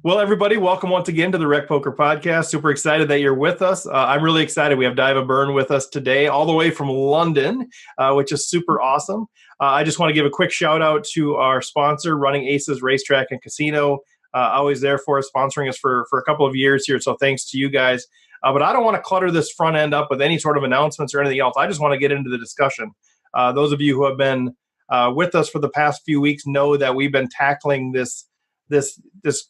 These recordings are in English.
Well, everybody, welcome once again to the RecPoker podcast. Super excited that you're with us. I'm really excited. We have Daiva Byrne with us today, all the way from London, which is super awesome. I just want to give a quick shout out to our sponsor, Running Aces Racetrack and Casino. Always there for us, sponsoring us for a couple of years here. So thanks to you guys. But I don't want to clutter this front end up with any sort of announcements or anything else. I just want to get into the discussion. Those of you who have been with us for the past few weeks know that we've been tackling this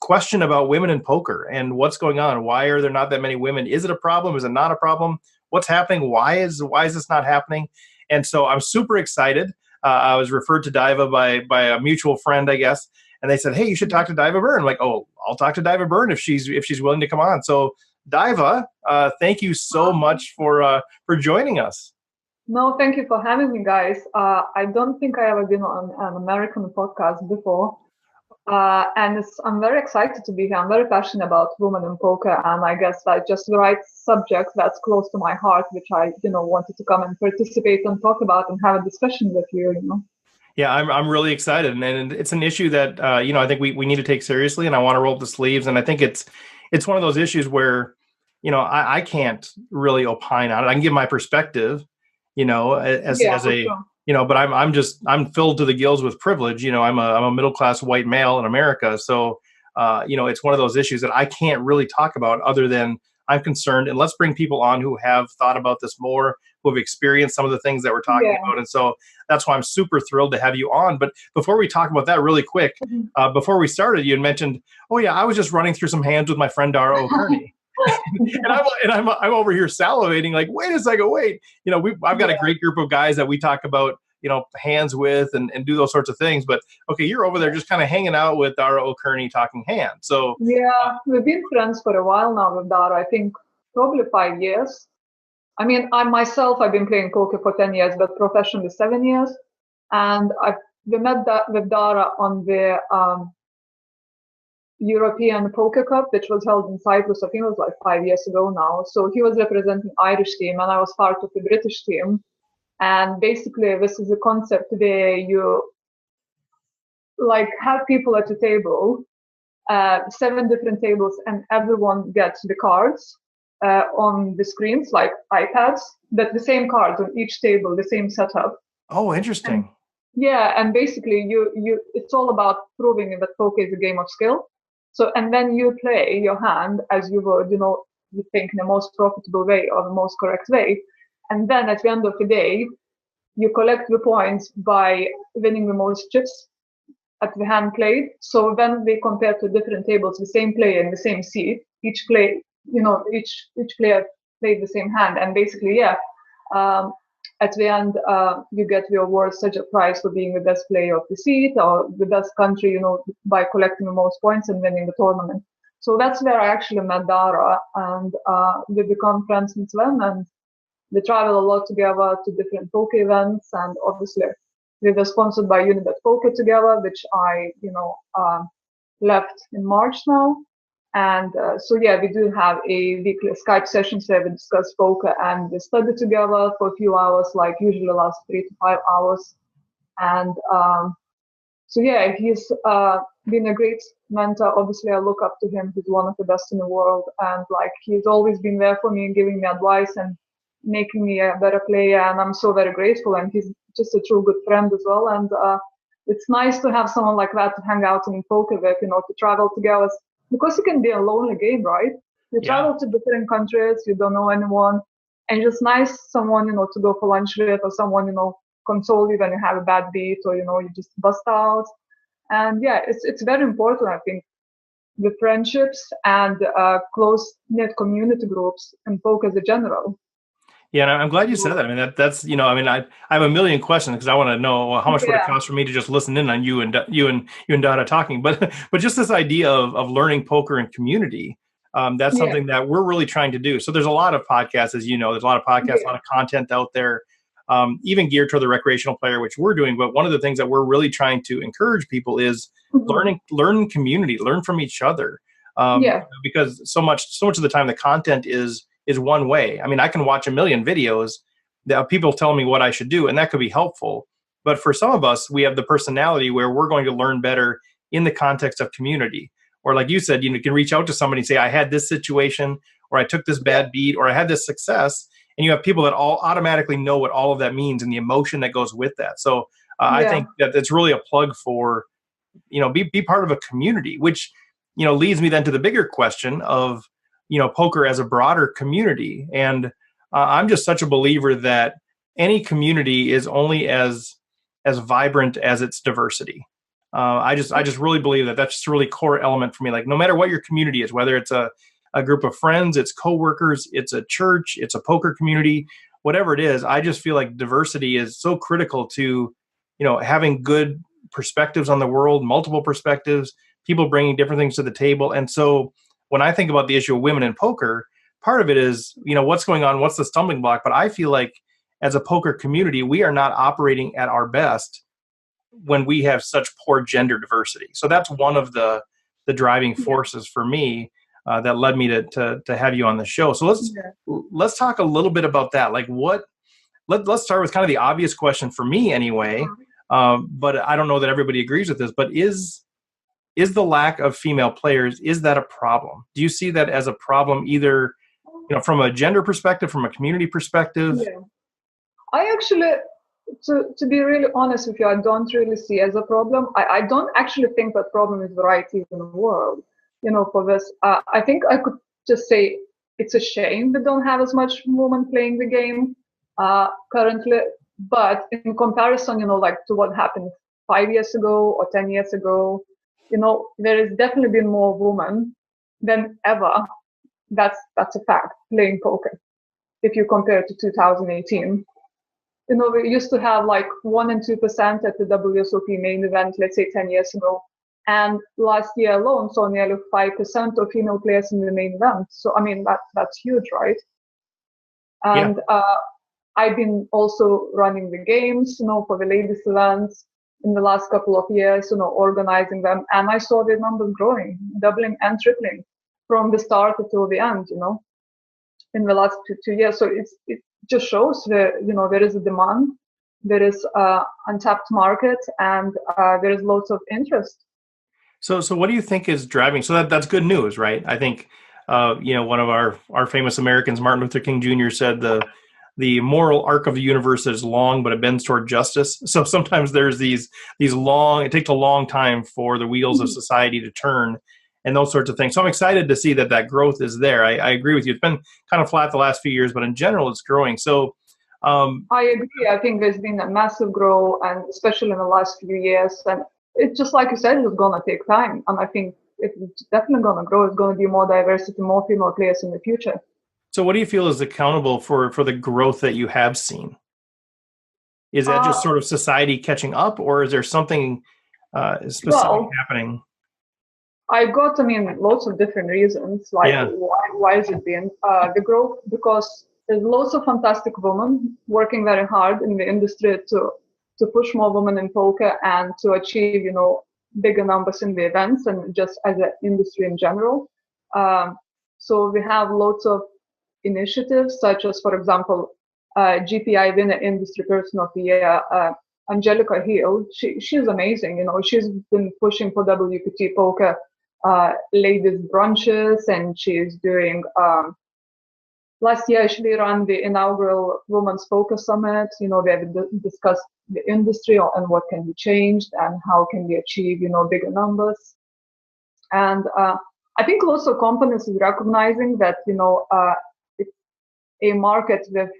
question about women in poker and what's going on. Why are there not that many women? Is it a problem? Is it not a problem? What's happening? Why is this not happening? And so I'm super excited. I was referred to Daiva by a mutual friend, I guess, and they said, "Hey, you should talk to Daiva Byrne." I'm like, "Oh, I'll talk to Daiva Byrne if she's willing to come on." So Daiva, thank you so much for joining us. No, thank you for having me, guys. I don't think I ever been on an American podcast before. And I'm very excited to be here. I'm very passionate about women in poker, and I guess that's just the right subject that's close to my heart, which I, wanted to come and participate and talk about and have a discussion with you. Yeah, I'm really excited, and it's an issue that I think we need to take seriously, and I want to roll up the sleeves. And I think it's one of those issues where I can't really opine on it. I can give my perspective, as a sure. But I'm filled to the gills with privilege. I'm a middle class white male in America, so it's one of those issues that I can't really talk about other than I'm concerned. And let's bring people on who have thought about this more, who have experienced some of the things that we're talking about. And so that's why I'm super thrilled to have you on. But before we talk about that really quick, before we started, you had mentioned, oh yeah, I was just running through some hands with my friend Dara O'Kearney. and I'm over here salivating, like, wait a second, wait. I've got a great group of guys that we talk about, hands with and do those sorts of things. But okay, you're over there just kind of hanging out with Dara O'Kearney talking hands. So yeah, we've been friends for a while now with Dara. I think probably 5 years. I mean, I've been playing poker for 10 years, but professionally 7 years. And we met with Dara on the European Poker Cup, which was held in Cyprus. I think it was like 5 years ago now. So he was representing Irish team, and I was part of the British team. And basically, this is a concept where you have people at the table, 7 different tables, and everyone gets the cards on the screens, like iPads, but the same cards on each table, the same setup. Oh, interesting. And basically, it's all about proving that poker is a game of skill. So, and then you play your hand as you would, you think in the most profitable way or the most correct way. And then at the end of the day, you collect the points by winning the most chips at the hand played. So then we compare to different tables, the same player in the same seat, each player played the same hand. And basically, at the end, you get the award such a prize for being the best player of the seat or the best country, by collecting the most points and winning the tournament. So that's where I actually met Dara, and we become friends since then. And we travel a lot together to different poker events. And obviously, we were sponsored by Unibet Poker together, which I, left in March now. And we do have a weekly Skype sessions where we discuss poker and we study together for a few hours, like usually last 3 to 5 hours. And he's been a great mentor. Obviously, I look up to him. He's one of the best in the world. And he's always been there for me, giving me advice and making me a better player. And I'm so very grateful. And he's just a true good friend as well. And it's nice to have someone like that to hang out in poker with, to travel together. Because it can be a lonely game, right? You travel to different countries, you don't know anyone, and it's just nice someone, to go for lunch with, or someone, console you when you have a bad beat, or, you just bust out. And it's very important, I think, the friendships and close-knit community groups in poker as a general. Yeah, and I'm glad you said that. I mean, that's I have a million questions because I want to know how much would it cost for me to just listen in on you and Dada talking. But just this idea of learning poker and community, that's something that we're really trying to do. So there's a lot of podcasts, as you know, there's a lot of podcasts, a lot of content out there, even geared toward the recreational player, which we're doing. But one of the things that we're really trying to encourage people is learn community, learn from each other. Because so much of the time the content is one way. I mean, I can watch a million videos that people tell me what I should do, and that could be helpful. But for some of us, we have the personality where we're going to learn better in the context of community, or like you said, you can reach out to somebody and say, I had this situation, or I took this bad beat, or I had this success. And you have people that all automatically know what all of that means and the emotion that goes with that. So I think that it's really a plug for, be part of a community, which, leads me then to the bigger question of, poker as a broader community. And I'm just such a believer that any community is only as vibrant as its diversity. I just really believe that that's just a really core element for me. Like, no matter what your community is, whether it's a group of friends, it's coworkers, it's a church, it's a poker community, whatever it is, I just feel like diversity is so critical to, having good perspectives on the world, multiple perspectives, people bringing different things to the table. And so when I think about the issue of women in poker, part of it is, what's going on, what's the stumbling block? But I feel like as a poker community, we are not operating at our best when we have such poor gender diversity. So that's one of the driving forces for me that led me to have you on the show. So let's talk a little bit about that. Like, let's start with kind of the obvious question for me anyway. But I don't know that everybody agrees with this, but is the lack of female players, is that a problem? Do you see that as a problem, either, from a gender perspective, from a community perspective? Yeah. I actually, to be really honest with you, I don't really see it as a problem. I don't actually think that problem is right in the world, for this. I think I could just say it's a shame we don't have as much women playing the game currently. But in comparison, like to what happened 5 years ago or 10 years ago, there has definitely been more women than ever. That's a fact, playing poker. If you compare it to 2018. We used to have like 1% and 2% at the WSOP main event, let's say 10 years ago. And last year alone, saw nearly 5% of female players in the main event. So, I mean, that's huge, right? And I've been also running the games, for the ladies events in the last couple of years, organizing them. And I saw the numbers growing, doubling and tripling from the start until the end, in the last 2 years. So it just shows that, there is a demand, there is untapped market, and there is lots of interest. So what do you think is driving? So that's good news, right? I think, one of our famous Americans, Martin Luther King Jr., said the moral arc of the universe is long, but it bends toward justice. So sometimes there's these long, it takes a long time for the wheels of society to turn and those sorts of things. So I'm excited to see that growth is there. I agree with you. It's been kind of flat the last few years, but in general, it's growing. So I agree. I think there's been a massive growth, and especially in the last few years. And it's just like you said, it's going to take time. And I think it's definitely going to grow. It's going to be more diversity, more female players in the future. So what do you feel is accountable for the growth that you have seen? Is that just sort of society catching up, or is there something specific happening? I got, lots of different reasons. Like, why is it been the growth? Because there's lots of fantastic women working very hard in the industry to push more women in poker and to achieve, bigger numbers in the events and just as an industry in general. So we have lots of initiatives, such as, for example, GPI winner Industry Person of the Year, Angelica Hill. She's amazing. She's been pushing for WPT poker ladies brunches, and she's doing last year she ran the inaugural Women's Poker Summit. We have discussed the industry and what can be changed and how can we achieve bigger numbers. And I think also companies is recognizing that it's a market with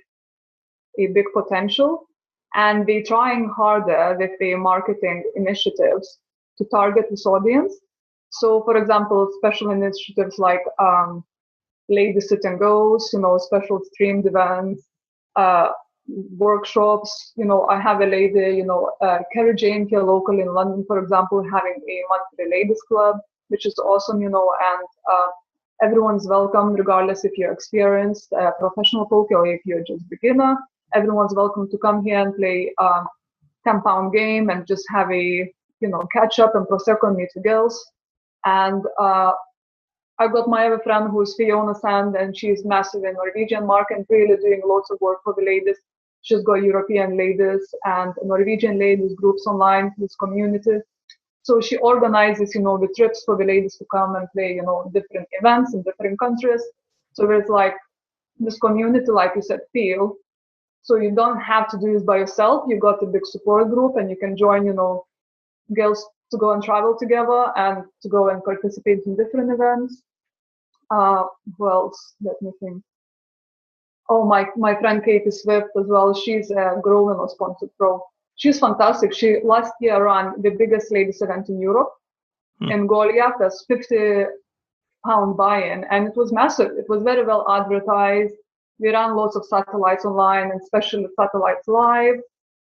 a big potential, and they're trying harder with their marketing initiatives to target this audience. So, for example, special initiatives like Lady Sit and Goes, special streamed events, workshops. I have a lady, Carrie Jane here locally in London, for example, having a monthly ladies club, which is awesome, and everyone's welcome, regardless if you're experienced professional poker or if you're just beginner. Everyone's welcome to come here and play 10-pound game and just have a, catch up and prosecco and meet the girls. And I got my other friend who's Fiona Sand, and she's massive in Norwegian market, really doing lots of work for the ladies. She's got European ladies and Norwegian ladies groups online, this community. So she organizes, the trips for the ladies to come and play, different events in different countries. So there's like this community, like you said, feel. So you don't have to do this by yourself. You got a big support group and you can join, girls to go and travel together and to go and participate in different events. Who else? Let me think. Oh, my friend Katie Swift as well. She's a Growing or sponsored pro. She's fantastic. She last year ran the biggest ladies event in Europe in Goliath. That's 50-pound buy-in, and it was massive. It was very well advertised. We ran lots of satellites online and especially satellites live.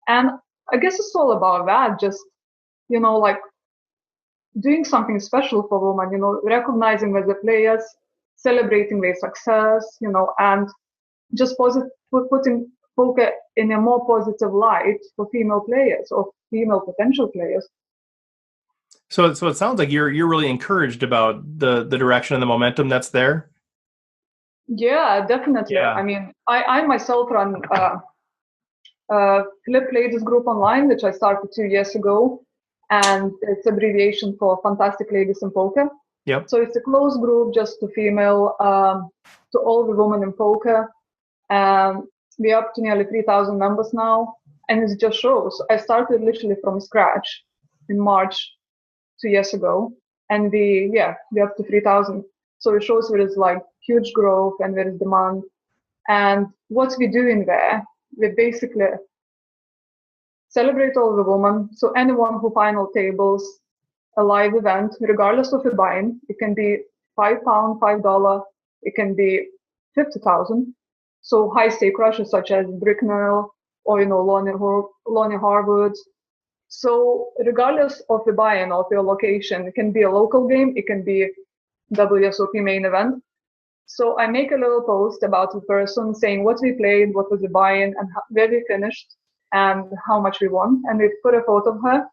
And I guess it's all about that. Just, like doing something special for women, recognizing the players, celebrating their success, and just putting poker in a more positive light for female players or female potential players. So it sounds like you're really encouraged about the direction and the momentum that's there. Yeah, definitely. Yeah. I mean, I myself run Flip Ladies group online, which I started 2 years ago, and it's abbreviation for Fantastic Ladies in Poker. Yep. So it's a closed group just to female, to all the women in poker. We're up to nearly 3,000 members now, and it just shows. I started literally from scratch in March 2 years ago, and we're up to 3,000. So it shows there is like huge growth and there is demand. And what we do in there, we basically celebrate all the women. So anyone who final tables a live event, regardless of the buy-in, it can be £5, $5, it can be 50,000. So high stake rushes such as Bricknell or Lonnie Harwood. So regardless of the buy-in of your location, it can be a local game, it can be WSOP main event. So I make a little post about the person saying what we played, what was the buy-in, and where we finished, and how much we won. And we put a photo of her,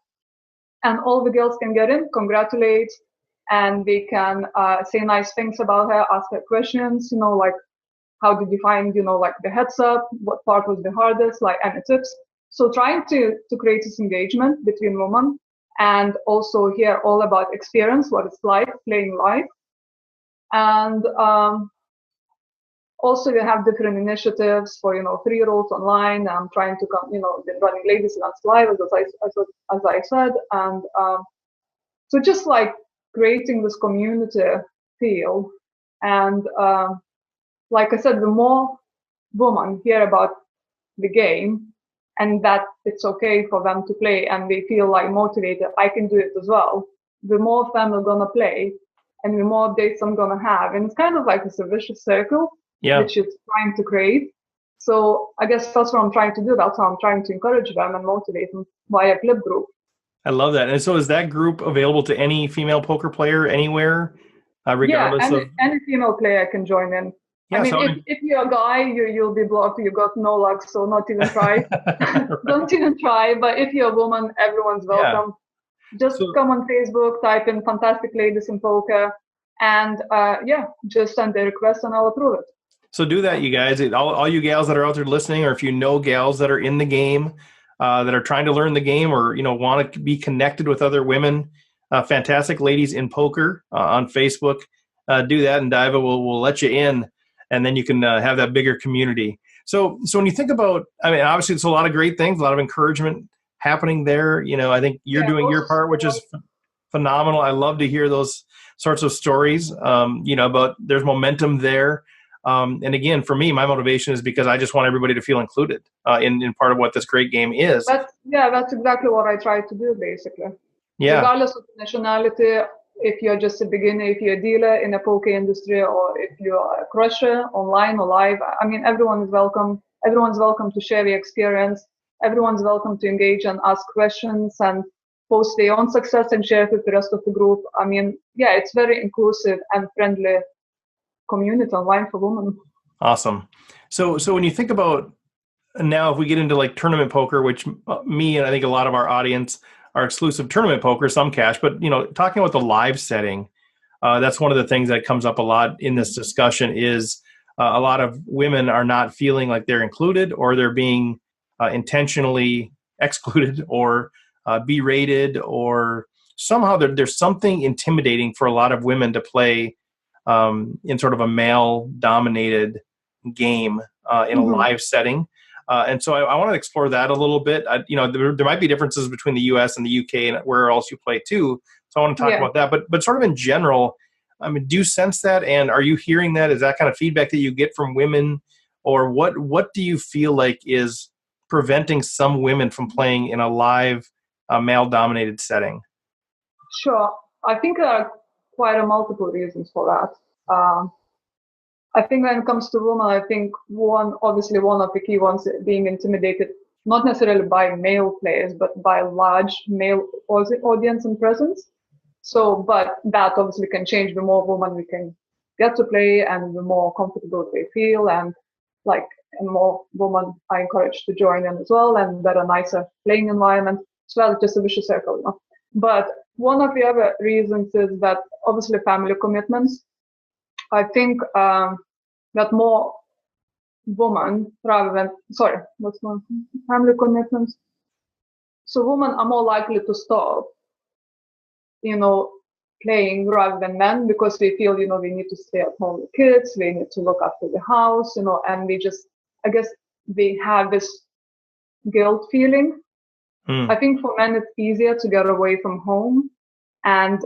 and all the girls can get in, congratulate, and they can say nice things about her, ask her questions, like how did you find, like the heads up, what part was the hardest, like any tips. So trying to create this engagement between women and also hear all about experience, what it's like playing live. And also we have different initiatives for, 3-year-olds online. I'm trying to come, been running ladies events live, as I said. And so just like creating this community feel. And like I said, the more women hear about the game and that it's okay for them to play and they feel like motivated, I can do it as well, the more of them are going to play and the more updates I'm going to have. And it's kind of like it's a vicious circle, which is trying to create. So I guess that's what I'm trying to do. That's how I'm trying to encourage them and motivate them via Flip Group. I love that. And so is that group available to any female poker player anywhere, regardless of... any female player can join in. Yeah, I mean, if you're a guy, you'll be blocked. You got no luck, so not even try. Right. Don't even try. But if you're a woman, everyone's welcome. Just come on Facebook, type in Fantastic Ladies in Poker, and just send the request and I'll approve it. So do that, you guys. All you gals that are out there listening, or if you know gals that are in the game, that are trying to learn the game, or want to be connected with other women, Fantastic Ladies in Poker on Facebook. Do that, and Daiva will let you in. And then you can have that bigger community. So when you think about, I mean, obviously it's a lot of great things, a lot of encouragement happening there. I think you're doing your part, which is phenomenal. I love to hear those sorts of stories, about there's momentum there. And again, for me, my motivation is because I just want everybody to feel included in part of what this great game is. That's exactly what I try to do, basically. Yeah. Regardless of nationality, if you're just a beginner, if you're a dealer in the poker industry, or if you're a crusher online or live, I mean, everyone is welcome. Everyone's welcome to share their experience. Everyone's welcome to engage and ask questions and post their own success and share it with the rest of the group. I mean, it's very inclusive and friendly community online for women. Awesome. So when you think about now, if we get into like tournament poker, which me and I think a lot of our audience are exclusive tournament poker, some cash, but talking about the live setting, that's one of the things that comes up a lot in this discussion is a lot of women are not feeling like they're included, or they're being intentionally excluded or berated or somehow there's something intimidating for a lot of women to play in sort of a male-dominated game in a live setting. And so I want to explore that a little bit. There might be differences between the U.S. and the U.K. and where else you play too. So I want to talk about that. But sort of in general, I mean, do you sense that? And are you hearing that? Is that kind of feedback that you get from women? Or what do you feel like is preventing some women from playing in a live male-dominated setting? Sure. I think there are quite a multiple reasons for that. I think when it comes to women, I think one of the key ones being intimidated, not necessarily by male players, but by a large male audience and presence. So, but that obviously can change. The more women we can get to play and the more comfortable they feel, and more women are encouraged to join in as well, and better, nicer playing environment. So that's just a vicious circle, you know? But one of the other reasons is that obviously family commitments. I think that more women family commitments. So women are more likely to stop, playing rather than men, because we feel, we need to stay at home with kids, we need to look after the house, and I guess they have this guilt feeling. I think for men it's easier to get away from home and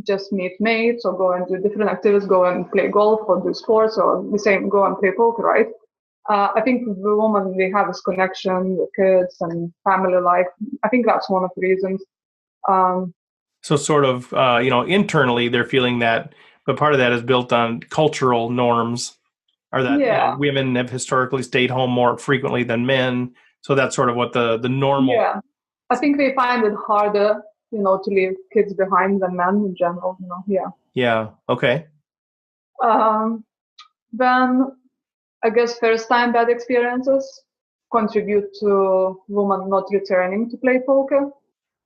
just meet mates or go and do different activities, go and play golf or do sports, or the same, go and play poker, right? I think the woman, they have this connection with kids and family life. I think that's one of the reasons. So sort of, internally they're feeling that, but part of that is built on cultural norms, or that women have historically stayed home more frequently than men. So that's sort of what the normal. Yeah, I think they find it harder, to leave kids behind than men in general, Yeah. Yeah. Okay. Then I guess first-time bad experiences contribute to women not returning to play poker.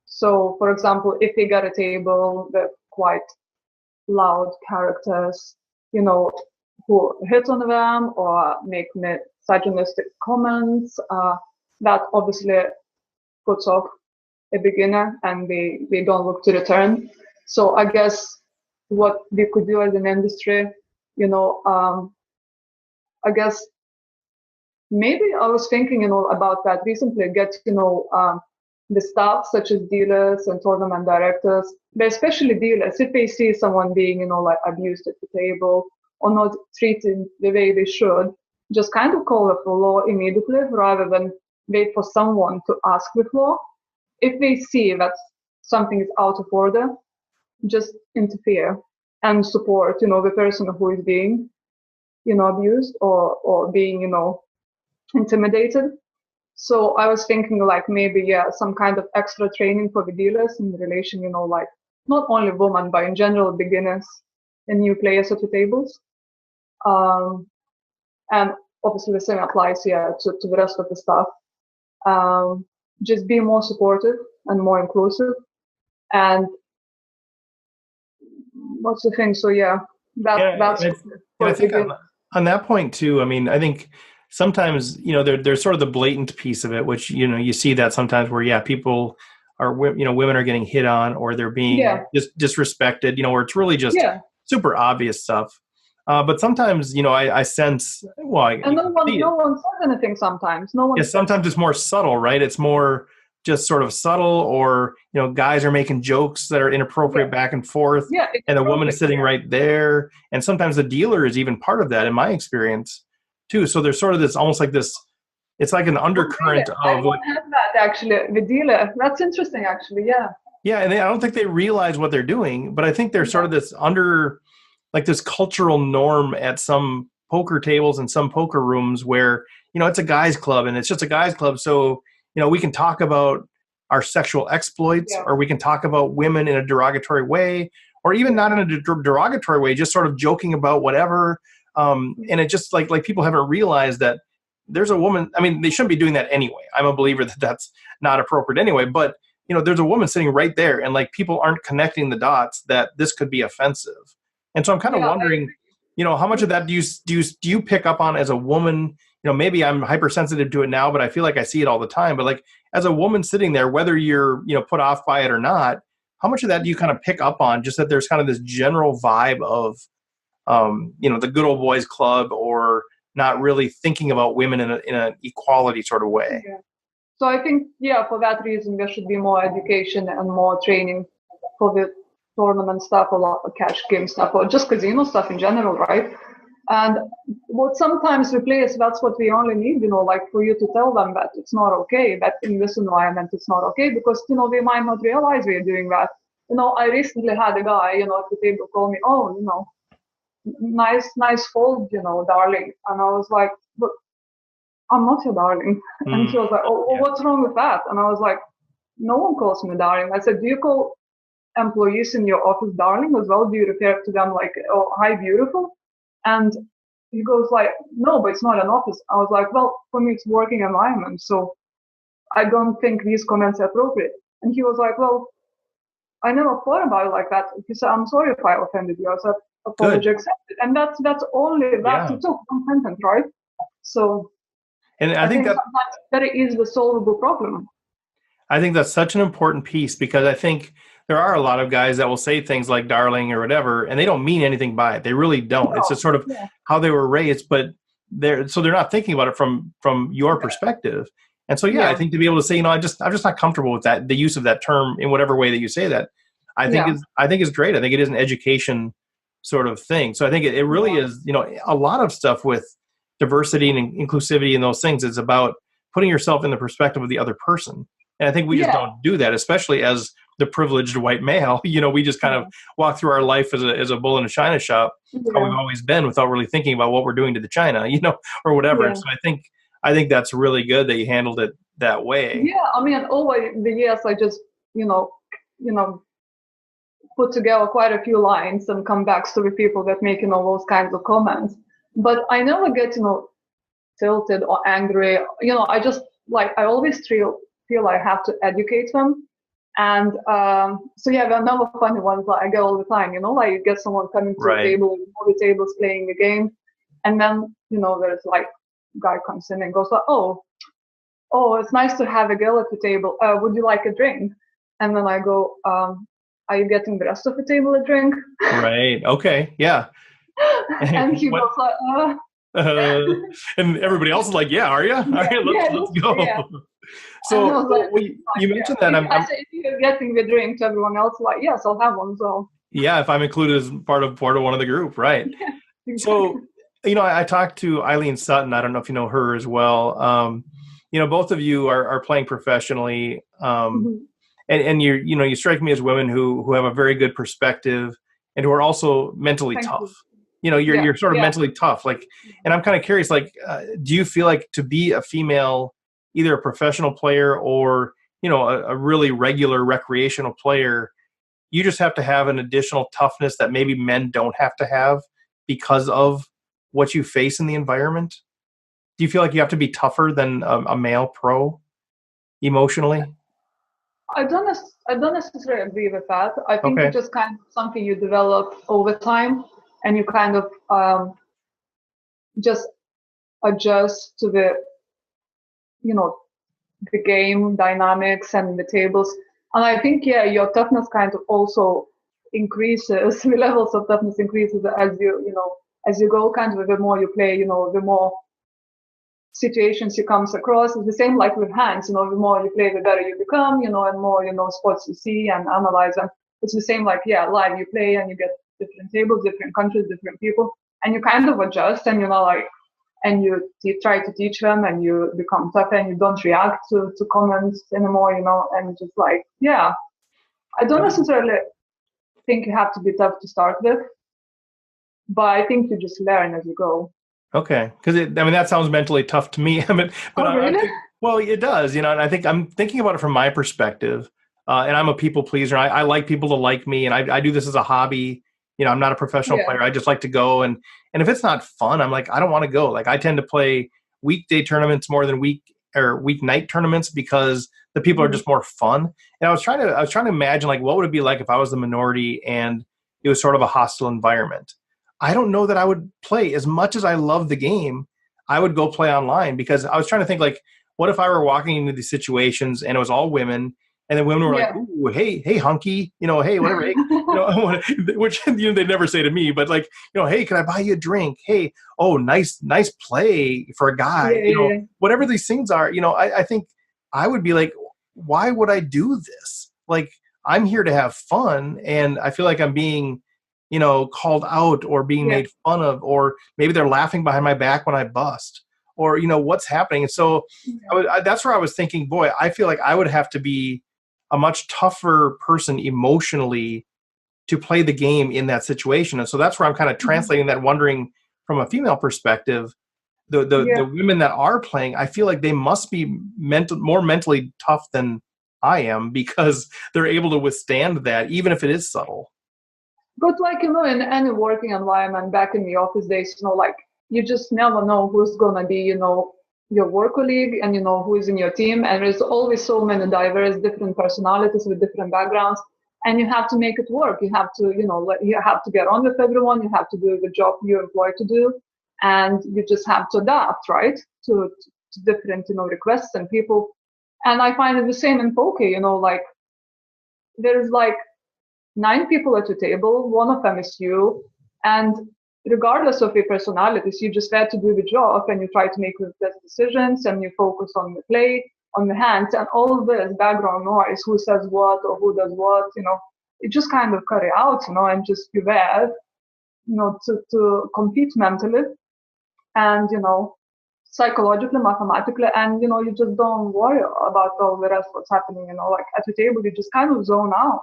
So, for example, if they get a table with quite loud characters, who hit on them or make misogynistic comments, that obviously puts off a beginner and they don't look to return. So I guess what we could do as an industry, I guess maybe I was thinking, about that recently, the staff such as dealers and tournament directors, but especially dealers, if they see someone being, abused at the table or not treated the way they should, just kind of call the law immediately rather than wait for someone to ask the law. If they see that something is out of order, just interfere and support, the person who is being, abused or being, intimidated. So I was thinking maybe, some kind of extra training for the dealers in relation, not only women, but in general, beginners and new players at the tables. And obviously the same applies, to the rest of the staff. Just be more supportive and more inclusive. And what's the thing? So that's. And I think on that point too. I mean, I think sometimes there's sort of the blatant piece of it, which you see that sometimes where people are women are getting hit on or they're being disrespected. Where it's really just super obvious stuff. But sometimes, I sense, and no one says anything sometimes. No one. Yeah, sometimes it's more subtle, right? It's more just sort of subtle, or, guys are making jokes that are inappropriate back and forth. Yeah, and the woman is sitting right there. And sometimes the dealer is even part of that, in my experience, too. So there's sort of this, almost like this, it's like an undercurrent of. I don't have that, actually, the dealer. That's interesting, actually, yeah. Yeah, and I don't think they realize what they're doing, but I think there's sort of this this cultural norm at some poker tables and some poker rooms where, it's a guys club and it's just a guys club. So, we can talk about our sexual exploits, or we can talk about women in a derogatory way, or even not in a derogatory way, just sort of joking about whatever. And it just like people haven't realized that there's a woman. I mean, they shouldn't be doing that anyway. I'm a believer that that's not appropriate anyway, but there's a woman sitting right there and people aren't connecting the dots that this could be offensive. And so I'm kind of wondering, how much of that do you pick up on as a woman maybe I'm hypersensitive to it now, but I feel like I see it all the time. But like as a woman sitting there, whether you're, put off by it or not, how much of that do you kind of pick up on, just that there's kind of this general vibe of, the good old boys club, or not really thinking about women in an equality sort of way? Yeah. So I think, for that reason, there should be more education and more training for the tournament stuff, a lot of cash game stuff, or just casino stuff in general, right? And what sometimes we players, that's what we only need, like for you to tell them that it's not okay, that in this environment it's not okay, because, we might not realize we're doing that. I recently had a guy, at the table call me, oh, nice fold, darling. And I was like, but I'm not your darling. And she was like, what's wrong with that? And I was like, no one calls me darling. I said, do you call employees in your office darling as well? Do you refer to them like, oh, hi, beautiful? And he goes like, no, but it's not an office. I was like, well, for me, it's working environment. So I don't think these comments are appropriate. And he was like, well, I never thought about it like that. He said, I'm sorry if I offended you. I said, apology accepted. And that's only that. It's all content, right? So and I think that's very easily solvable problem. I think that's such an important piece, because I think there are a lot of guys that will say things like darling or whatever, and they don't mean anything by it. They really don't. No. It's just sort of how they were raised, but they're not thinking about it from your perspective. And so, I think to be able to say, I'm just not comfortable with that, the use of that term in whatever way that you say that, I think is great. I think it is an education sort of thing. So I think it really is, a lot of stuff with diversity and inclusivity and those things is about putting yourself in the perspective of the other person. And I think we just don't do that, especially as the privileged white male. We just kind of walk through our life as a bull in a china shop, how we've always been, without really thinking about what we're doing to the china, or whatever. And so I think that's really good that you handled it that way. Yeah, I mean, over the years, I just, put together quite a few lines and comebacks to the people that make, those kinds of comments. But I never get, tilted or angry. I just I always feel I have to educate them. And there are another funny ones that I get all the time, like you get someone coming to the table, all the tables playing the game. And then, there's guy comes in and goes like, oh, it's nice to have a girl at the table. Would you like a drink? And then I go, are you getting the rest of the table a drink? Right. Okay. Yeah. And he goes like, and everybody else is like, yeah, are you? All right, let's go. Yeah. So you mentioned that I say, if you're getting the drink to everyone else, like, yes, I'll have one as well. Yeah, if I'm included as part of one of the group, right? Yeah, exactly. So, I talked to Eileen Sutton. I don't know if you know her as well. Both of you are playing professionally, and you strike me as women who have a very good perspective and who are also mentally tough. You're sort of mentally tough. And I'm kind of curious, do you feel like to be a female, either a professional player or, a really regular recreational player, you just have to have an additional toughness that maybe men don't have to have because of what you face in the environment? Do you feel like you have to be tougher than a male pro emotionally? I don't necessarily agree with that. I think it's just kind of something you develop over time, and you kind of just adjust to the game dynamics and the tables. And I think, your toughness kind of also increases, the levels of toughness increases as you go, kind of the more you play, the more situations you comes across. It's the same like with hands, the more you play, the better you become, and more, spots you see and analyze them. It's the same like, live you play and you get different tables, different countries, different people, and you kind of adjust and, and you try to teach them and you become tougher and you don't react to comments anymore, and just I don't necessarily think you have to be tough to start with, but I think you just learn as you go. Okay, because that sounds mentally tough to me. Really? Well, it does, and I think I'm thinking about it from my perspective, and I'm a people pleaser. I like people to like me, and I do this as a hobby. I'm not a professional player. I just like to go, and if it's not fun, I'm like, I don't want to go. I tend to play weekday tournaments more than weeknight tournaments because the people are just more fun. And I was trying to imagine what would it be like if I was the minority and it was sort of a hostile environment. I don't know that I would play as much as I love the game. I would go play online, because I was trying to think, like, what if I were walking into these situations and it was all women, and then women were like, Yeah. "Ooh, hey, hunky, hey, whatever, hey, which they'd never say to me, but like, hey, can I buy you a drink? Hey, oh, nice play for a guy, Yeah, yeah, whatever these things are, I think I would be like, why would I do this? Like, I'm here to have fun, and I feel like I'm being, called out or being yeah, made fun of, or maybe they're laughing behind my back when I bust, or what's happening. And so yeah. that's where I was thinking, boy, I feel like I would have to be a much tougher person emotionally to play the game in that situation. And so that's where I'm kind of Mhm. translating that, wondering from a female perspective, Yeah. the women that are playing, I feel like they must be more mentally tough than I am, because they're able to withstand that, even if it is subtle. But like, in any working environment back in the office days, like you just never know who's gonna be, your work colleague and who is in your team. And there's always so many diverse, different personalities with different backgrounds. And you have to make it work. You have to, you have to get on with everyone. You have to do the job you're employed to do. And you just have to adapt, right? To different, requests and people. And I find it the same in poker, like there's like 9 people at the table, one of them is you, and regardless of your personalities, you just have to do the job and you try to make the best decisions and you focus on the play, on the hands, and all this background noise, who says what or who does what, it just kind of carry out, and just be there, to compete mentally and, psychologically, mathematically, and, you just don't worry about all the rest what's happening, like at the table, you just kind of zone out.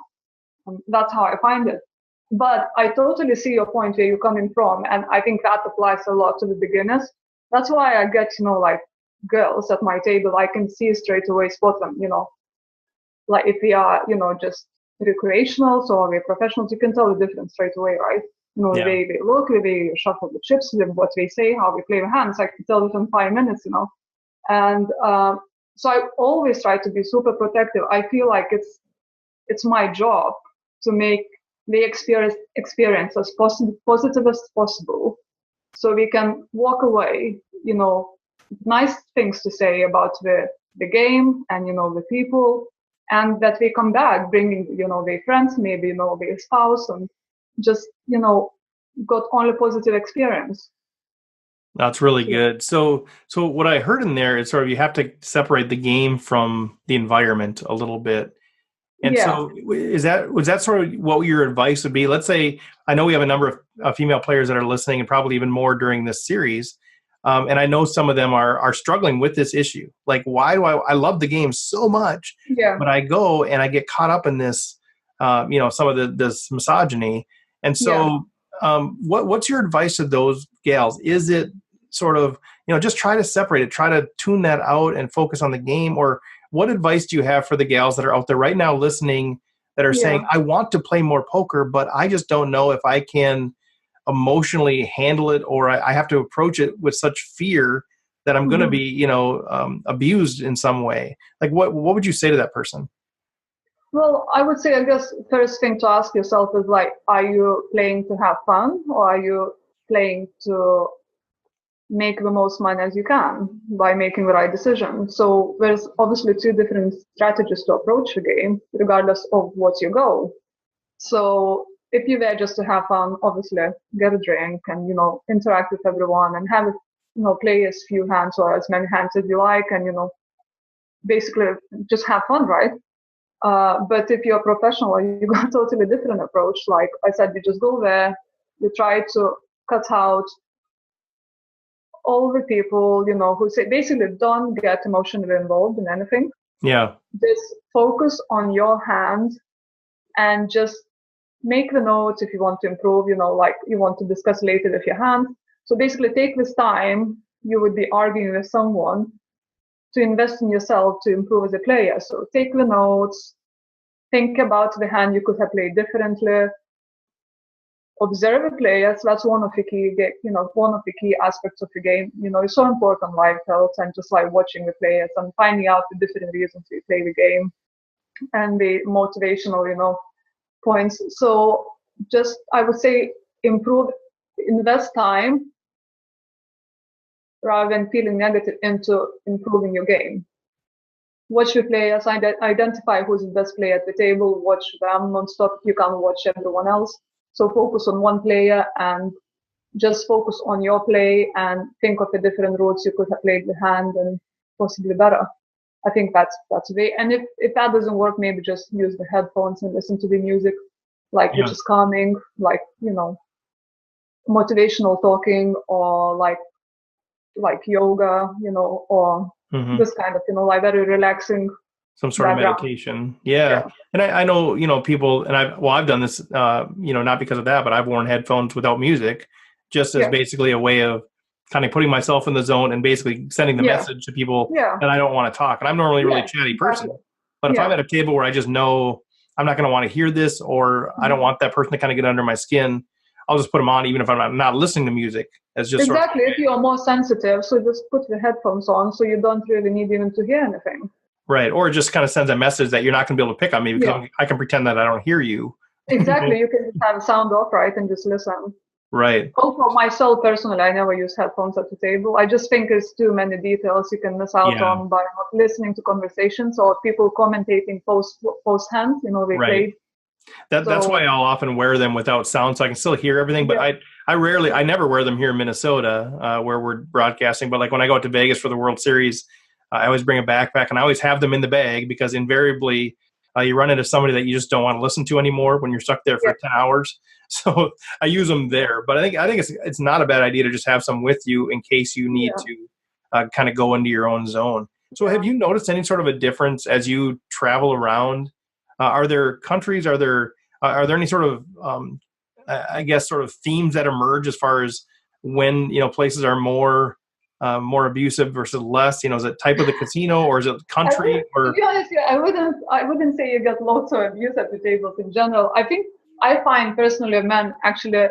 That's how I find it. But I totally see your point where you're coming from. And I think that applies a lot to the beginners. That's why I get, like girls at my table, I can see straight away, spot them, like if we are, just recreational, so we're professionals, you can tell the difference straight away, right? The Yeah. way they look, the way they shuffle the chips, what they say, how we play the hands, I can tell within 5 minutes, And so I always try to be super protective. I feel like it's my job to make the experience as positive as possible, so we can walk away, nice things to say about the game and the people, and that we come back bringing their friends, maybe their spouse, and just got only positive experience. That's really So, good. So what I heard in there is sort of, you have to separate the game from the environment a little bit. And yeah, so was that sort of what your advice would be? Let's say, I know we have a number of female players that are listening, and probably even more during this series. And I know some of them are struggling with this issue. Like, why do I love the game so much, yeah, but I go and I get caught up in this, some of this misogyny. And yeah. so, what's your advice to those gals? Is it sort of, just try to separate it, try to tune that out and focus on the game? Or what advice do you have for the gals that are out there right now listening, that are saying, Yeah. I want to play more poker, but I just don't know if I can emotionally handle it, or I have to approach it with such fear that I'm going to Mhm. be, abused in some way? Like, what would you say to that person? Well, I would say, I guess, first thing to ask yourself is like, are you playing to have fun, or are you playing to make the most money as you can by making the right decision? So there's obviously two different strategies to approach the game, regardless of what's your goal. So if you're there just to have fun, obviously get a drink and, interact with everyone and have, play as few hands or as many hands as you like, and, basically just have fun, right? But if you're a professional, you got a totally different approach. Like I said, you just go there, you try to cut out all the people, who say basically don't get emotionally involved in anything. Yeah. Just focus on your hand and just make the notes if you want to improve, like you want to discuss later with your hand. So basically take this time you would be arguing with someone to invest in yourself to improve as a player. So take the notes, think about the hand you could have played differently, observe the players. That's one of the key, one of the key aspects of the game. It's so important, live health, and just like watching the players and finding out the different reasons you play the game and the motivational, points. So just, I would say, improve, invest time rather than feeling negative into improving your game. Watch your players, identify who's the best player at the table, watch them non-stop. You can't watch everyone else. So focus on one player and just focus on your play and think of the different routes you could have played the hand and possibly better. I think that's the way. And if that doesn't work, maybe just use the headphones and listen to the music, like which is calming, like, you know, motivational talking, or like yoga, you know, or this kind of, you know, like very relaxing. Some sort background. of meditation. Yeah. And I know, you know, people, and I've done this, you know, not because of that, but I've worn headphones without music, just as basically a way of kind of putting myself in the zone and basically sending the message to people that I don't want to talk. And I'm normally a really chatty person, but if I'm at a table where I just know I'm not going to want to hear this, or I don't want that person to kind of get under my skin, I'll just put them on, even if I'm not listening to music. As just exactly, if you're more sensitive, so just put the headphones on, so you don't really need even to hear anything. Right, or it just kind of sends a message that you're not going to be able to pick on me because I can pretend that I don't hear you. Exactly, you can just have sound off, right, and just listen. Right. Also, myself personally, I never use headphones at the table. I just think there's too many details you can miss out on by not listening to conversations or people commentating post hand. You know, they played. That's why I'll often wear them without sound, so I can still hear everything. But I never wear them here in Minnesota, where we're broadcasting. But like when I go out to Vegas for the World Series, I always bring a backpack, and I always have them in the bag, because invariably you run into somebody that you just don't want to listen to anymore when you're stuck there for 10 hours. So I use them there. But I think it's not a bad idea to just have some with you in case you need to kind of go into your own zone. So have you noticed any sort of a difference as you travel around? Are there countries? Are there any sort of I guess sort of themes that emerge as far as when, you know, places are more abusive versus less? You know, is it type of the casino, or is it country? To be honest, I wouldn't say you get lots of abuse at the tables in general. I think I find personally men actually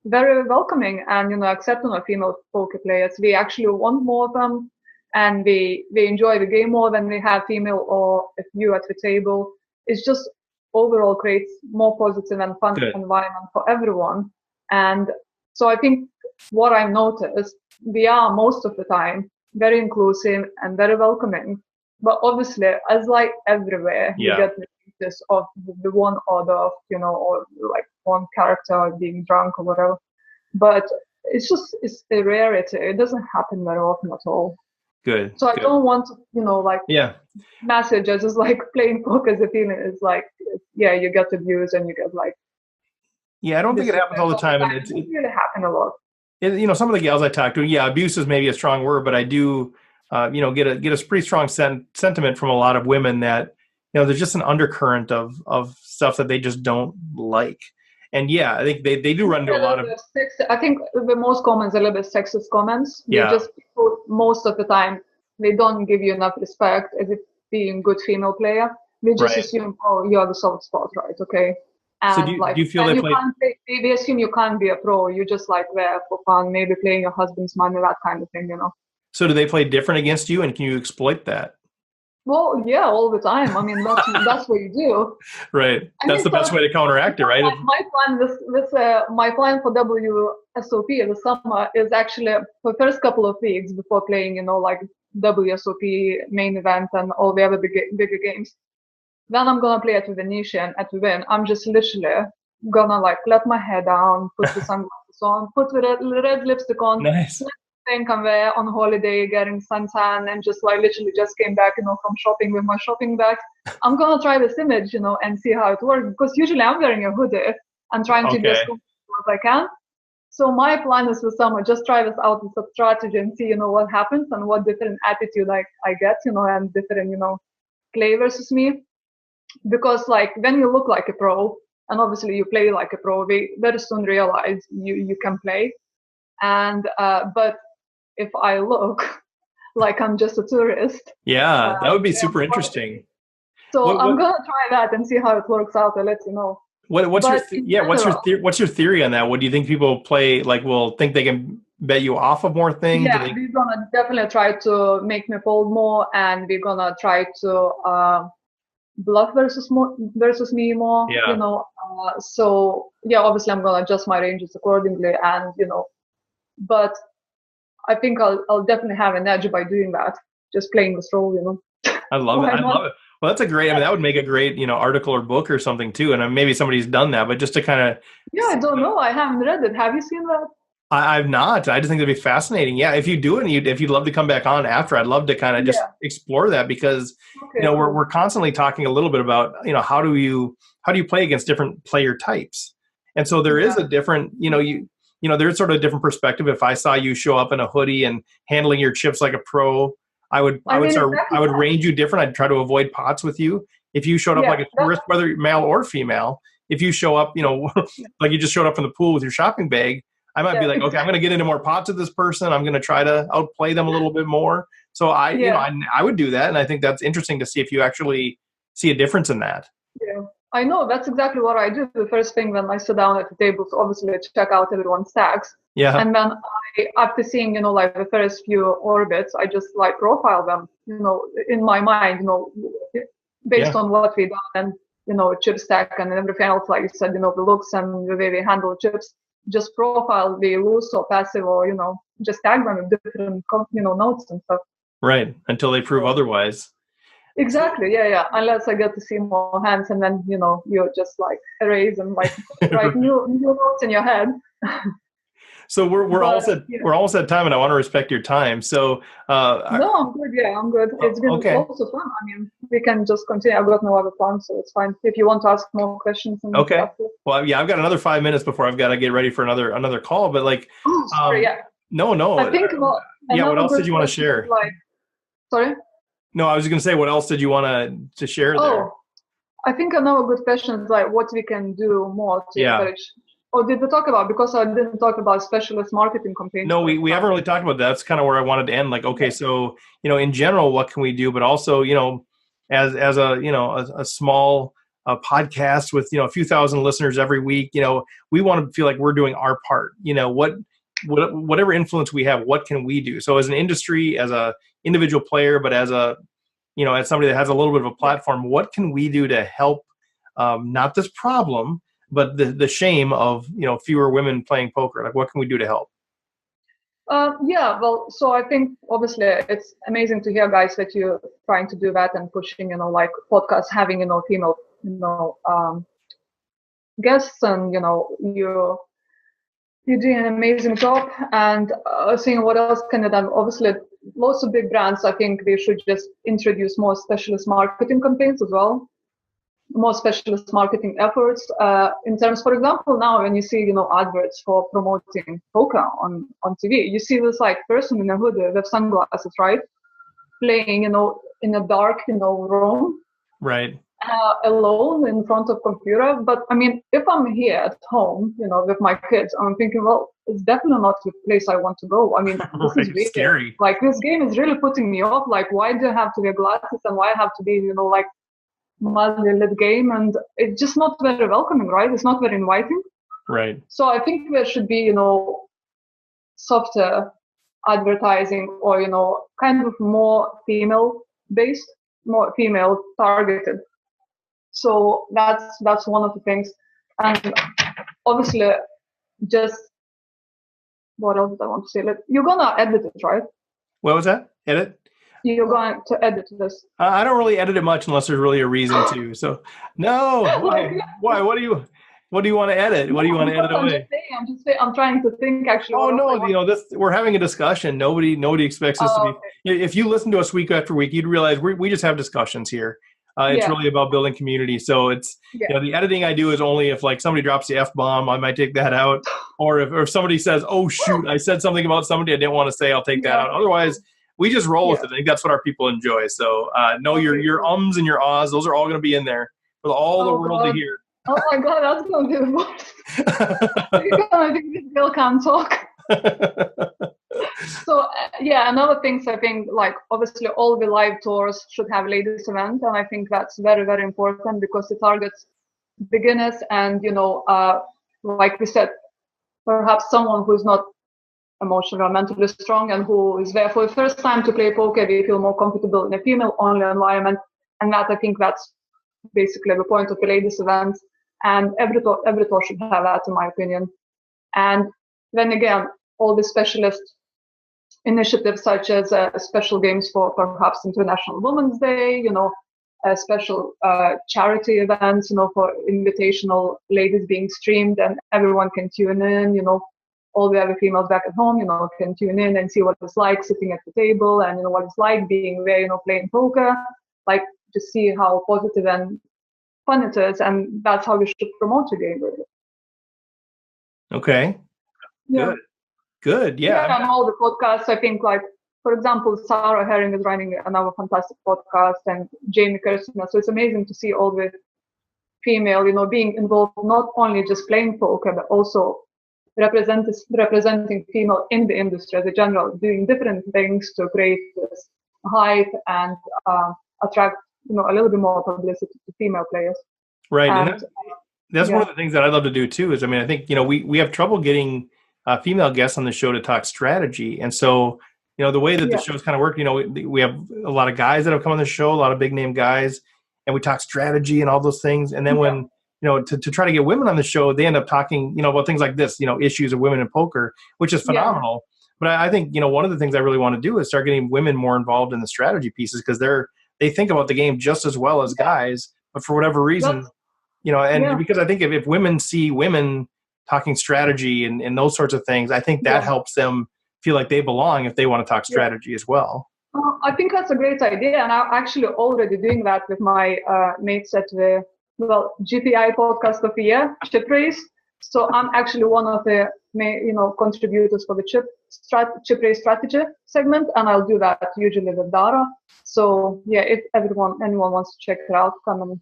very welcoming and, you know, accepting of female poker players. We actually want more of them, and they enjoy the game more when they have female or a few at the table. It's just overall creates more positive and fun environment for everyone. And so I think what I've noticed, we are most of the time very inclusive and very welcoming. But obviously, as like everywhere, you get this of the one order, you know, or like one character being drunk or whatever. But it's a rarity. It doesn't happen very often at all. Good. So I don't want to, you know, like message as just like playing poker as a feeling is like, you get abused and you get like. Yeah, I don't think it happens all the time. And it really happen a lot. You know, some of the gals I talk to, abuse is maybe a strong word, but I do, you know, get a pretty strong sentiment from a lot of women that, you know, there's just an undercurrent of stuff that they just don't like. And I think they do run into a lot of. I think the most common is a little bit sexist comments. Just people, most of the time, they don't give you enough respect as if being a good female player. They just assume, oh, you're the soft spot, right? Okay. And so do you feel they assume you can't be a pro. You just like there for fun, maybe playing your husband's money, that kind of thing, you know. So do they play different against you, and can you exploit that? Well, yeah, all the time. I mean, that's what you do. Right. That's the best way to counteract it, right? My plan, my plan for WSOP this summer is actually for the first couple of weeks before playing, you know, like WSOP main event and all the other bigger games. Then I'm gonna play at the Venetian at the Win. I'm just literally gonna like let my hair down, put the sunglasses on, put the red lipstick on. Nice. Think I'm there on holiday getting suntan and just like literally just came back, you know, from shopping with my shopping bag. I'm gonna try this image, you know, and see how it works, because usually I'm wearing a hoodie and trying to just do what I can. So my plan is for summer, just try this out as a strategy and see, you know, what happens and what different attitude I get, you know, and different, you know, play versus me. Because like when you look like a pro and obviously you play like a pro, they very soon realize you can play. And but if I look like I'm just a tourist. Yeah, that would be super interesting. So I'm gonna try that and see how it works out. I'll let you know. What's your theory on that? What do you think people play like will think they can bet you off of more things? Yeah, we're gonna definitely try to make me fold more, and we're gonna try to bluff versus me more. You know, so obviously I'm gonna adjust my ranges accordingly, and you know, but I think I'll definitely have an edge by doing that. Just playing this role, I love it. I love it. Well, that's a great. I mean, that would make a great, article or book or something too. And maybe somebody's done that, but just to kind of. Yeah, I don't know. I haven't read it. Have you seen that? I've not. I just think that'd be fascinating. Yeah, if you do it, and if you'd love to come back on after, I'd love to kind of just explore that because we're constantly talking a little bit about how do you play against different player types, and so there is a different there's sort of a different perspective. If I saw you show up in a hoodie and handling your chips like a pro, I would range you different. I'd try to avoid pots with you. If you showed up like a tourist, whether male or female, if you show up, like you just showed up from the pool with your shopping bag. I might be like, okay, I'm going to get into more pots with this person. I'm going to try to outplay them a little bit more. So I would do that. And I think that's interesting to see if you actually see a difference in that. Yeah, I know. That's exactly what I do. The first thing when I sit down at the table is obviously check out everyone's stacks. Yeah. And then after seeing, like the first few orbits, I just like profile them, in my mind, based on what we done and, chip stack and everything else, like you said, the looks and the way we handle chips. Just profile the loose or passive or, just tag them with different, notes and stuff. Right. Until they prove otherwise. Exactly. Yeah. Unless I get to see more hands and then, you just like erase and like write new notes in your head. So we're almost at time and I want to respect your time. So no, I'm good. Yeah, I'm good. It's been also fun. I mean, we can just continue. I've got no other plans, so it's fine. If you want to ask more questions. Okay. Well, yeah, I've got another 5 minutes before I've got to get ready for another call. But like, sorry, no. I think. What else did you want to share? Sorry. No, I was going to say, what else did you want to share there? I think another good question is like what we can do more to encourage. Or did we talk about, because I didn't talk about specialist marketing campaigns? No, we haven't really talked about that. That's kind of where I wanted to end. Like, okay, so, in general, what can we do? But also, as a small podcast with, a few thousand listeners every week, we want to feel like we're doing our part. Whatever influence we have, what can we do? So as an industry, as a individual player, but as as somebody that has a little bit of a platform, what can we do to help not this problem, but the shame of, fewer women playing poker? Like, what can we do to help? Well, so I think obviously it's amazing to hear, guys, that you're trying to do that and pushing, like podcasts, having, female, guests, and, you're doing an amazing job. And seeing what else can be done. Obviously, lots of big brands, I think they should just introduce more specialist marketing campaigns as well. More specialist marketing efforts in terms, for example, now when you see, adverts for promoting poker on TV, you see this like person in a hoodie with sunglasses, right? Playing, in a dark, room. Right. Alone in front of computer. But I mean, if I'm here at home, with my kids, I'm thinking, well, it's definitely not the place I want to go. I mean, this is really scary. Like, this game is really putting me off. Like, why do I have to wear glasses and why I have to be, like, mildly lit game, and it's just not very welcoming, right? It's not very inviting. Right. So I think there should be, softer advertising or, kind of more female based, more female targeted. So that's one of the things. And obviously, just what else did I want to say? Like, you're gonna edit it, right? What was that? Edit? You're going to edit this. I don't really edit it much unless there's really a reason to. So, no. Why? What do you want to edit? What do you want to edit away? I'm just saying. I'm trying to think actually. Oh no, we're having a discussion. Nobody expects us to be. Okay. If you listen to us week after week, you'd realize we just have discussions here. It's really about building community. So it's the editing I do is only if like somebody drops the F-bomb, I might take that out, or if somebody says, "Oh shoot, I said something about somebody I didn't want to say," I'll take that out. Otherwise, we just roll with it. I think that's what our people enjoy. So your ums and your ahs, those are all going to be in there for all the world to hear. Oh my God, that's going to be the worst. I think this girl can't talk. So another thing, I think, like, obviously all the live tours should have ladies event, and I think that's very, very important because it targets beginners and like we said, perhaps someone who's not emotionally or mentally strong and who is there for the first time to play poker, they feel more comfortable in a female only environment. And that, I think that's basically the point of the ladies event, and every tour should have that, in my opinion. And then again, all the specialist initiatives such as special games for perhaps International Women's Day, special charity events, for invitational ladies being streamed and everyone can tune in, all the other females back at home, can tune in and see what it's like sitting at the table and, what it's like being there, playing poker, like to see how positive and fun it is. And that's how we should promote the game, really. Okay. Yeah. Good. Yeah. And all the podcasts, I think, like, for example, Sarah Herring is running another fantastic podcast, and Jamie Kirshner. So it's amazing to see all the female, being involved, not only just playing poker, but also representing female in the industry as a general, doing different things to create this hype and attract, a little bit more publicity to female players. Right. And that's one of the things that I love to do too, is, I think, we have trouble getting female guests on the show to talk strategy. And so, the way that the shows kind of work, we have a lot of guys that have come on the show, a lot of big name guys, and we talk strategy and all those things. And then when, to try to get women on the show, they end up talking, about things like this, issues of women in poker, which is phenomenal. But I think, one of the things I really want to do is start getting women more involved in the strategy pieces, because they think about the game just as well as guys, but for whatever reason, because I think if women see women talking strategy and those sorts of things, I think that helps them feel like they belong if they want to talk strategy as well. I think that's a great idea, and I'm actually already doing that with my mates at the GPI podcast of the year, Chip Race. So I'm actually one of the contributors for the Chip Race strategy segment, and I'll do that usually with Dara. So if anyone wants to check it out, come and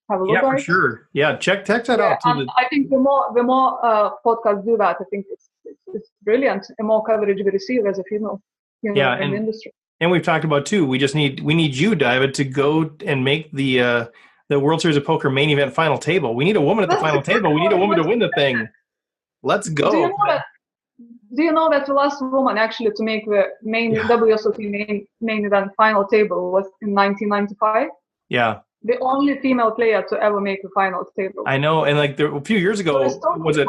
have a look. Yeah, for sure. Yeah, check that out too. I think the more podcasts do that, I think it's brilliant. The more coverage we receive as a female, in the industry. And we've talked about too. We need you, Daiva, to go and make the World Series of Poker main event final table. We need a woman at the final table. We need a woman to win the thing. Let's go. Do you know that the last woman actually to make the main WSOP main event final table was in 1995? Yeah. The only female player to ever make the final table. I know, and like a few years ago, was it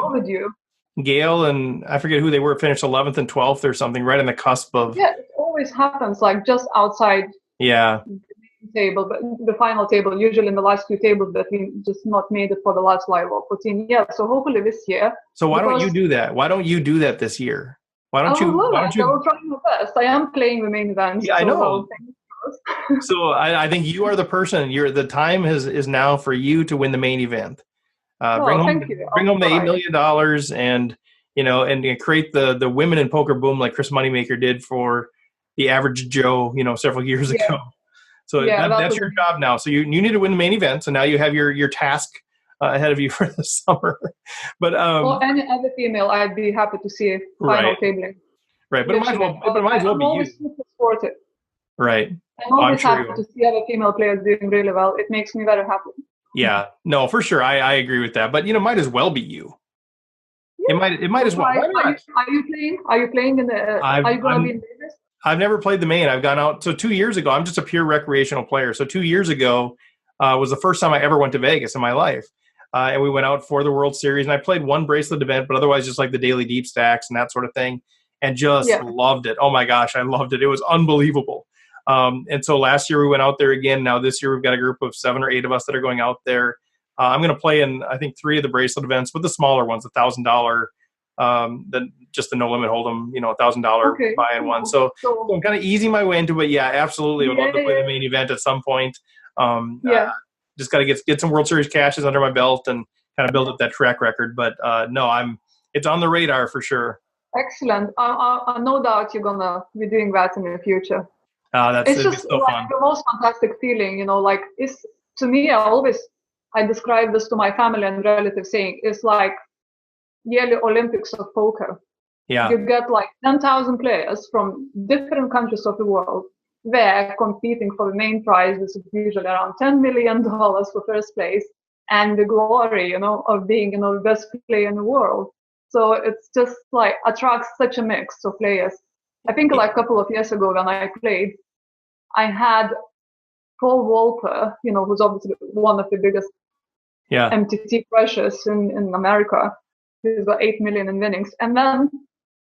Gail and I forget who they were, finished 11th and 12th or something, right on the cusp of. Yeah, it always happens, like just outside. Yeah. The table, but the final table, usually in the last two tables that we just not made it for the last live or 14 years. So hopefully this year. So why don't you do that? Why don't you do that this year? Why don't you? I will try my best. I am playing the main event. Yeah, I know. So I think you are the person. The time is now for you to win the main event. Bring home the $8 million and create the women in poker boom like Chris Moneymaker did for the average Joe, several years ago. So that's your job now. So you need to win the main event. So now you have your task ahead of you for the summer. But or any other female, I'd be happy to see final tabling. Right, but it might as well be you. Super supportive. Right. I'm always happy to see other female players doing really well. It makes me very happy. Yeah, no, for sure. I agree with that. But might as well be you. Yeah. It might as well. Why not? Are you playing? Are you playing in the? Are you going to be in Vegas? I've never played the main. I've gone out. So 2 years ago, I'm just a pure recreational player. So 2 years ago was the first time I ever went to Vegas in my life. And we went out for the World Series. And I played one bracelet event, but otherwise just like the daily deep stacks and that sort of thing. And just loved it. Oh my gosh, I loved it. It was unbelievable. And so last year we went out there again. Now this year we've got a group of 7 or 8 of us that are going out there. I'm going to play in, I think, 3 of the bracelet events, but the smaller ones, $1,000, just the no limit hold'em, $1,000 buy-in one. So I'm kind of easing my way into it. Yeah, absolutely. Would love to play the main event at some point. Just got to get some World Series cashes under my belt and kind of build up that track record. But no, it's on the radar for sure. Excellent. No doubt you're gonna be doing that in the future. It's just so fun. The most fantastic feeling, it's to me. I describe this to my family and relatives, saying it's like yearly Olympics of poker. Yeah, you get like 10,000 players from different countries of the world there competing for the main prize, which is usually around $10 million for first place, and the glory, of being, the best player in the world. So it's just like attracts such a mix of players. I think like a couple of years ago when I played, I had Paul Wolper, who's obviously one of the biggest MTT crushers in America. He's got 8 million in winnings. And then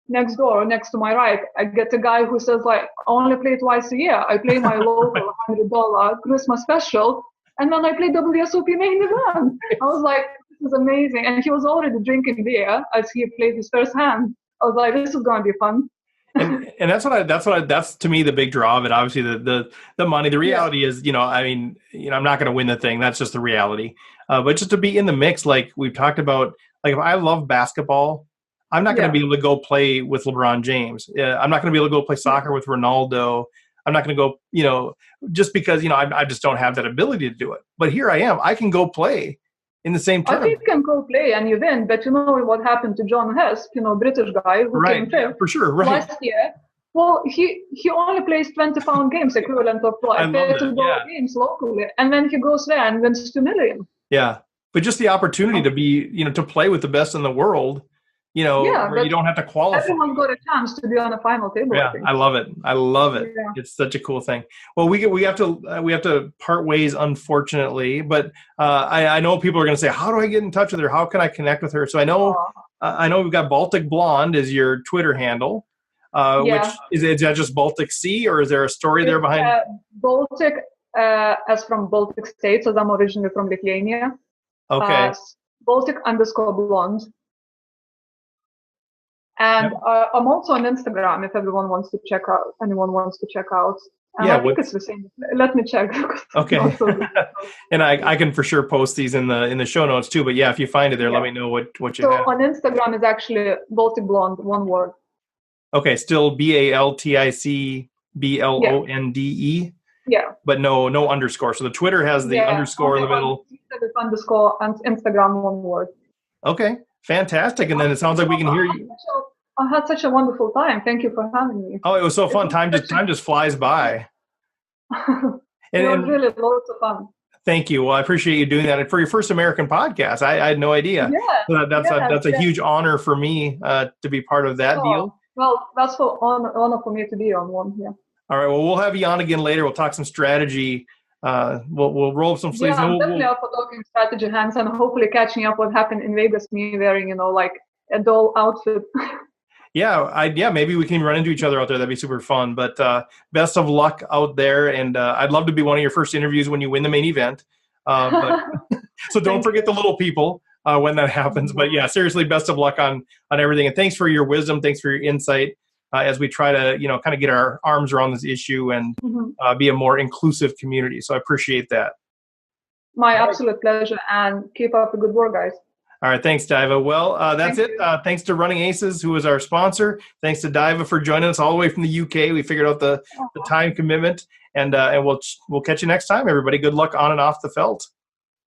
next door, next to my right, I get a guy who says like, I only play twice a year. I play my local $100 Christmas special, and then I play WSOP main event. I was like, this is amazing. And he was already drinking beer as he played his first hand. I was like, this is going to be fun. And that's to me the big draw of it. Obviously the money, the reality is, I'm not going to win the thing. That's just the reality. But just to be in the mix, like we've talked about, like if I love basketball, I'm not going to be able to go play with LeBron James. I'm not going to be able to go play soccer with Ronaldo. I'm not going to go, just because, I just don't have that ability to do it. But here I am. I can go play in the same tournament. I think you can go play and you win, but you know what happened to John Hess, British guy who came fifth for sure, right. last year. Well, he only plays 20-pound games, equivalent of like $30 games locally, and then he goes there and wins $2 million. Yeah, but just the opportunity to be, to play with the best in the world, where you don't have to qualify. Everyone got a chance to be on a final table. Yeah, I love it. Yeah. It's such a cool thing. Well, we have to part ways, unfortunately. But I know people are going to say, "How do I get in touch with her? How can I connect with her?" So I know we've got Baltic Blonde as your Twitter handle. Which is that just Baltic Sea, or is there a story there behind? Baltic, as from Baltic states, as I'm originally from Lithuania. Okay. Baltic_blonde. And I'm also on Instagram if anyone wants to check out. And I think it's the same. Let me check. Okay. And I can for sure post these in the show notes too. But yeah, if you find it there, let me know what you have. So on Instagram is actually Baltic Blonde, one word. Okay, still BalticBlonde. Yeah. But no underscore. So the Twitter has the underscore in the middle. Underscore and Instagram, one word. Okay, fantastic. And then it sounds like we can hear you. I had such a wonderful time. Thank you for having me. Oh, it was so fun. Time just flies by. It was really loads of fun. Thank you. Well, I appreciate you doing that. And for your first American podcast, I had no idea. Yeah. That's a huge honor for me to be part of that deal. Well, that's an honor for me to be on one. Yeah. All right. Well, we'll have you on again later. We'll talk some strategy. We'll roll up some sleeves. Yeah, I'm definitely up for talking strategy, Hans, and hopefully catching up what happened in Vegas. Me wearing, like a doll outfit. Yeah, maybe we can run into each other out there. That'd be super fun. But best of luck out there, and I'd love to be one of your first interviews when you win the main event. So don't forget the little people when that happens. But yeah, seriously, best of luck on everything, and thanks for your wisdom, thanks for your insight as we try to kind of get our arms around this issue and be a more inclusive community. So I appreciate that. My absolute pleasure, and keep up the good work, guys. All right. Thanks, Daiva. Well, that's it. Thanks to Running Aces, who is our sponsor. Thanks to Daiva for joining us all the way from the UK. We figured out the time commitment, and we'll catch you next time, everybody. Good luck on and off the felt.